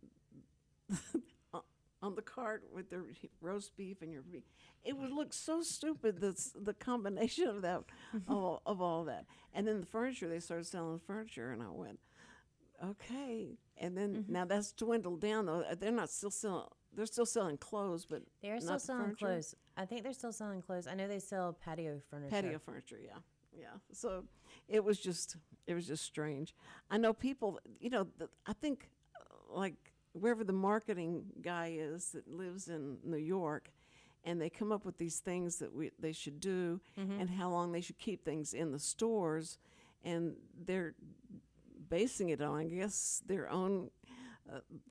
on the cart with the roast beef and your beef, it would look so stupid. The combination of that, of all that, and then the furniture. They started selling furniture, and I went, okay. And then now that's dwindled down though. They're not still selling. They're still selling clothes, but They're still not selling furniture. clothes. I think they're still selling clothes. I know they sell patio furniture. Patio furniture, yeah. So it was just strange. I know people, I think like wherever the marketing guy is that lives in New York, and they come up with these things that they should do and how long they should keep things in the stores, and they're basing it on, I guess, their own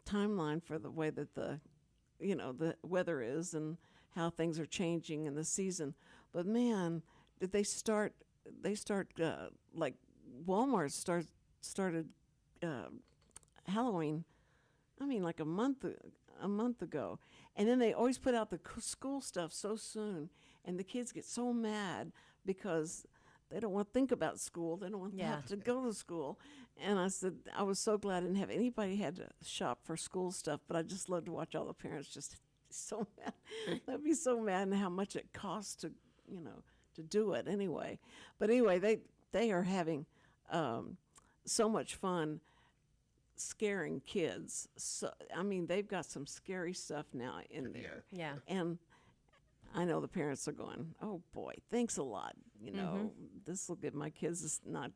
timeline for the way that the weather is and how things are changing in the season. But man, did they start like Walmart started Halloween, I mean, like a month ago, and then they always put out the school stuff so soon, and the kids get so mad because they don't want to think about school. They don't want to have to go to school. And I said, I was so glad I didn't have anybody had to shop for school stuff, but I just love to watch all the parents just so mad. They'd be so mad and how much it costs to do it anyway. But anyway, they are having so much fun scaring kids. So I mean, they've got some scary stuff now in there. Yeah. And I know the parents are going, oh boy, thanks a lot. This will give my kids not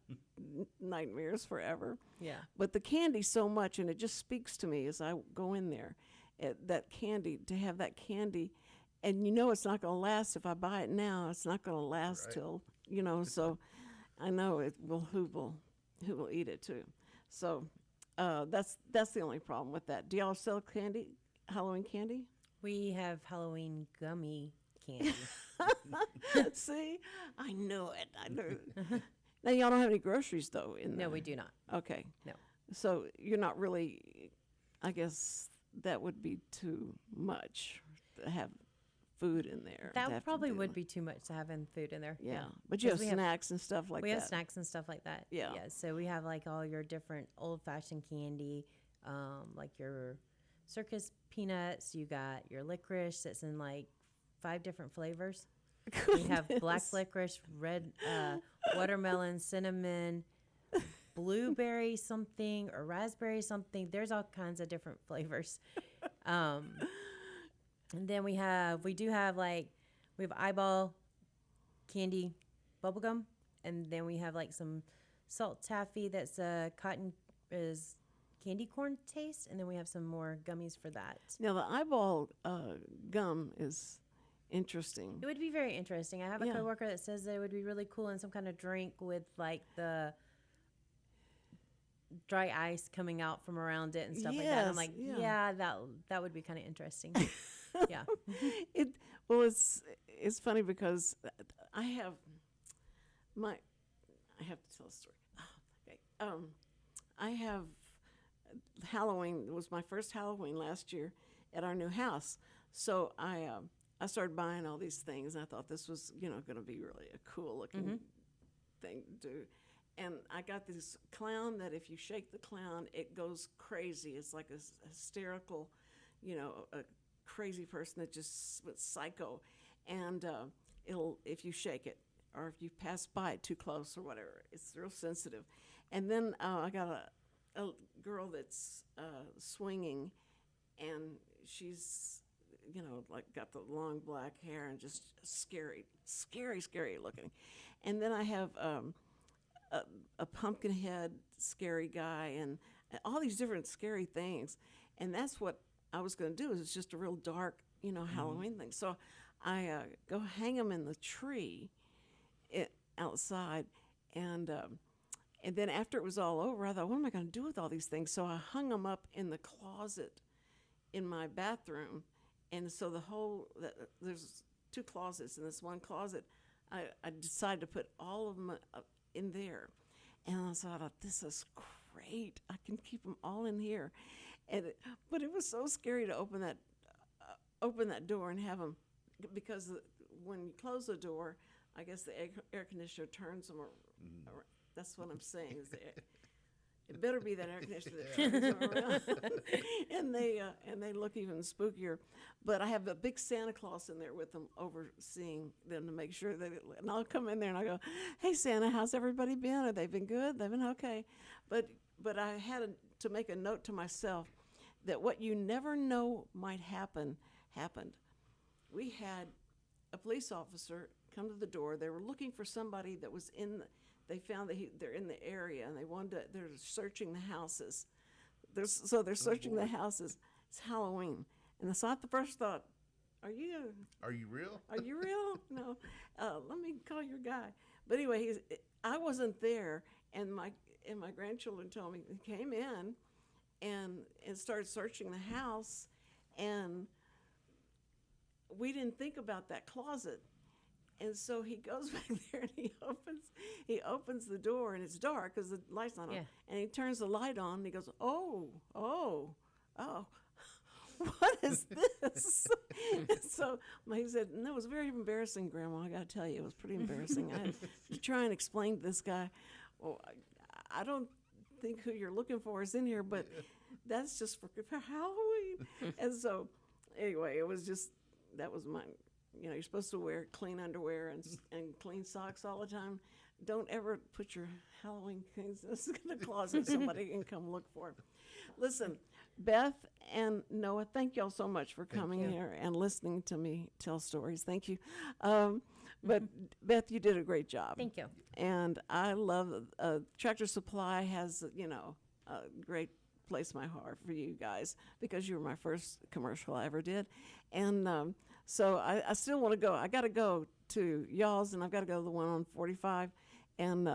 nightmares forever. Yeah. But the candy so much, and it just speaks to me as I go in there, that candy, to have that candy, and it's not going to last. If I buy it now, it's not going to last till, so I know it will, who will eat it too. So that's the only problem with that. Do y'all sell candy, Halloween candy? We have Halloween gummy candy. See, I knew it. I knew it. Now y'all don't have any groceries though in there. No, we do not. Okay. No. So you're not really. I guess that would be too much to have food in there. That probably would be too much to have in food in there. Yeah, but you have snacks and stuff like that. We have snacks and stuff like that. Yeah. Yeah. So we have like all your different old-fashioned candy, like your circus peanuts. You got your licorice that's in like 5 different flavors. We have black licorice, red watermelon, cinnamon, blueberry something, or raspberry something. There's all kinds of different flavors. And then we have eyeball candy bubblegum, and then we have like some salt taffy that's cotton is candy corn taste, and then we have some more gummies for that. Now the eyeball gum is interesting. It would be very interesting. I have a coworker that says that it would be really cool in some kind of drink with like the dry ice coming out from around it and stuff like that. And I'm like, that would be kind of interesting. Yeah. It's funny because I have to tell a story. Okay. I have Halloween. It was my first Halloween last year at our new house. So I started buying all these things, and I thought this was, going to be really a cool looking thing to do. And I got this clown that if you shake the clown, it goes crazy. It's like a hysterical, a crazy person that just went psycho. And if you shake it, or if you pass by it too close or whatever, it's real sensitive. And then I got a girl that's swinging, and she's, like got the long black hair and just scary looking. And then I have a pumpkin head scary guy and all these different scary things. And that's what I was going to do. It's just a real dark, Halloween thing. So I go hang them in the tree outside. And then after it was all over, I thought, what am I going to do with all these things? So I hung them up in the closet in my bathroom. And so there's 2 closets in this one closet. I decided to put all of them in there. And so I thought, this is great. I can keep them all in here. But it was so scary to open that door and have them, because when you close the door, I guess the air conditioner turns them around. That's what I'm saying. It better be that air conditioner that turns them around. and they look even spookier. But I have a big Santa Claus in there with them, overseeing them to make sure that and I'll come in there and I go, hey, Santa, how's everybody been? Have they been good? They've been okay. But I had to make a note to myself that what you never know might happen, happened. We had a police officer come to the door. They were looking for somebody that was they found that they're in the area, and they're searching the houses. They're searching the houses. It's Halloween. And so the first thought, are you real? Are you real? No. Let me call your guy. But anyway, I wasn't there, and my grandchildren told me he came in and started searching the house, and we didn't think about that closet. And so he goes back there and he opens the door, and it's dark because the light's not on. And he turns the light on and he goes, oh, what is this? And so he said, and it was very embarrassing, Grandma, I got to tell you. It was pretty embarrassing. I had to try and explain to this guy, well, I don't think who you're looking for is in here, but that's just for Halloween. And so anyway, it was just, that was my, you're supposed to wear clean underwear and clean socks all the time. Don't ever put your Halloween things in the closet. Somebody can come look for them. Listen, Beth and Noah, thank y'all so much for coming here and listening to me tell stories. Thank you. But Beth, you did a great job. Thank you. And I love Tractor Supply has, a great place in my heart for you guys, because you were my first commercial I ever did. And so I still want to go. I got to go to y'all's, and I've got to go to the one on 45 and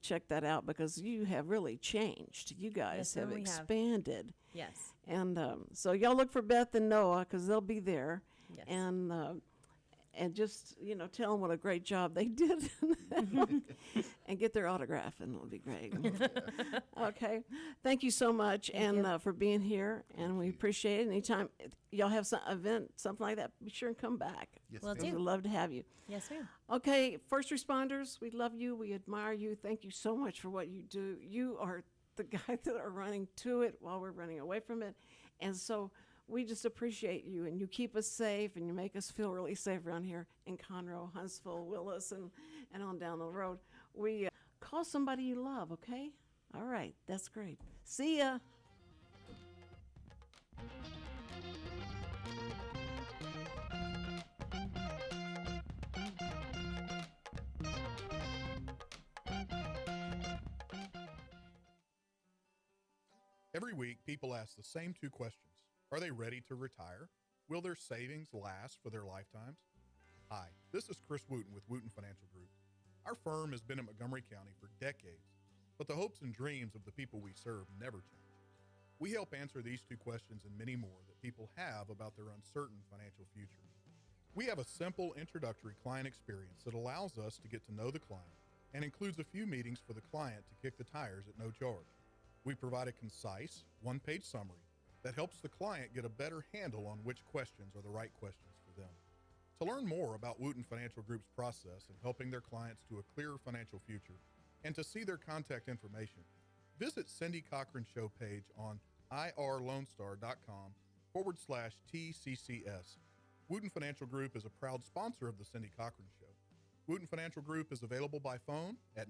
check that out, because you have really changed. You guys have expanded. Yes. And so y'all look for Beth and Noah, because they'll be there. Yes. And just, tell them what a great job they did and get their autograph, and it'll be great. Okay. Thank you so much for being here, and we appreciate it. Anytime y'all have some event, something like that, be sure and come back. Yes, Will ma'am. do. We'd love to have you. Yes, ma'am. Okay, first responders, we love you. We admire you. Thank you so much for what you do. You are the guys that are running to it while we're running away from it. And so we just appreciate you, and you keep us safe, and you make us feel really safe around here in Conroe, Huntsville, Willis, and on down the road. We call somebody you love, okay? All right, that's great. See ya. Every week, people ask the same two questions. Are they ready to retire? Will their savings last for their lifetimes? Hi, this is Chris Wootton with Wootton Financial Group. Our firm has been in Montgomery County for decades, but the hopes and dreams of the people we serve never change. We help answer these two questions and many more that people have about their uncertain financial future. We have a simple introductory client experience that allows us to get to know the client and includes a few meetings for the client to kick the tires at no charge. We provide a concise, one-page summary that helps the client get a better handle on which questions are the right questions for them. To learn more about Wootton Financial Group's process in helping their clients to a clearer financial future and to see their contact information, visit Cindy Cochran's show page on irlonestar.com/TCCS. Wootton Financial Group is a proud sponsor of the Cindy Cochran Show. Wootton Financial Group is available by phone at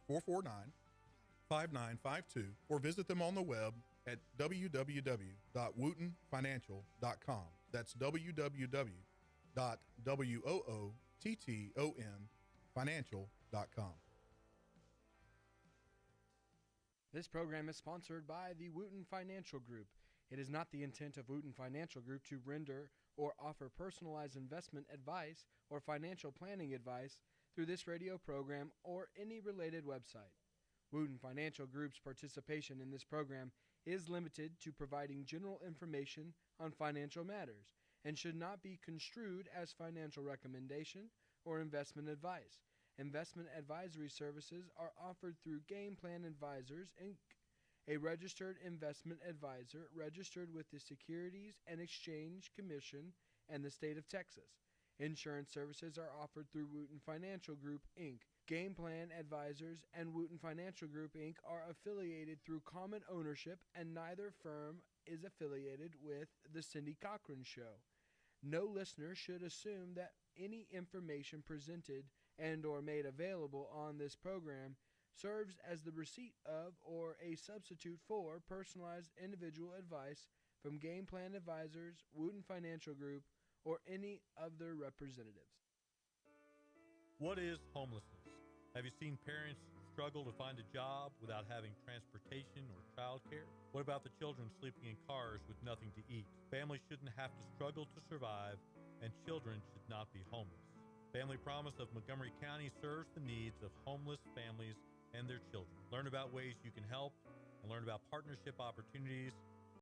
936-449-5952 or visit them on the web at www.woottonfinancial.com. That's www.woottonfinancial.com. This program is sponsored by the Wootton Financial Group. It is not the intent of Wootton Financial Group to render or offer personalized investment advice or financial planning advice through this radio program or any related website. Wootton Financial Group's participation in this program is limited to providing general information on financial matters and should not be construed as financial recommendation or investment advice, Investment advisory services are offered through Game Plan Advisors, Inc., a registered investment advisor registered with the Securities and Exchange Commission and the state of Texas. Insurance services are offered through Wootton Financial Group, Inc. Game Plan Advisors and Wootton Financial Group, Inc. are affiliated through common ownership, and neither firm is affiliated with The Cindy Cochran Show. No listener should assume that any information presented and or made available on this program serves as the receipt of or a substitute for personalized individual advice from Game Plan Advisors, Wootton Financial Group, or any of their representatives. What is homelessness? Have you seen parents struggle to find a job without having transportation or childcare? What about the children sleeping in cars with nothing to eat? Families shouldn't have to struggle to survive, and children should not be homeless. Family Promise of Montgomery County serves the needs of homeless families and their children. Learn about ways you can help and learn about partnership opportunities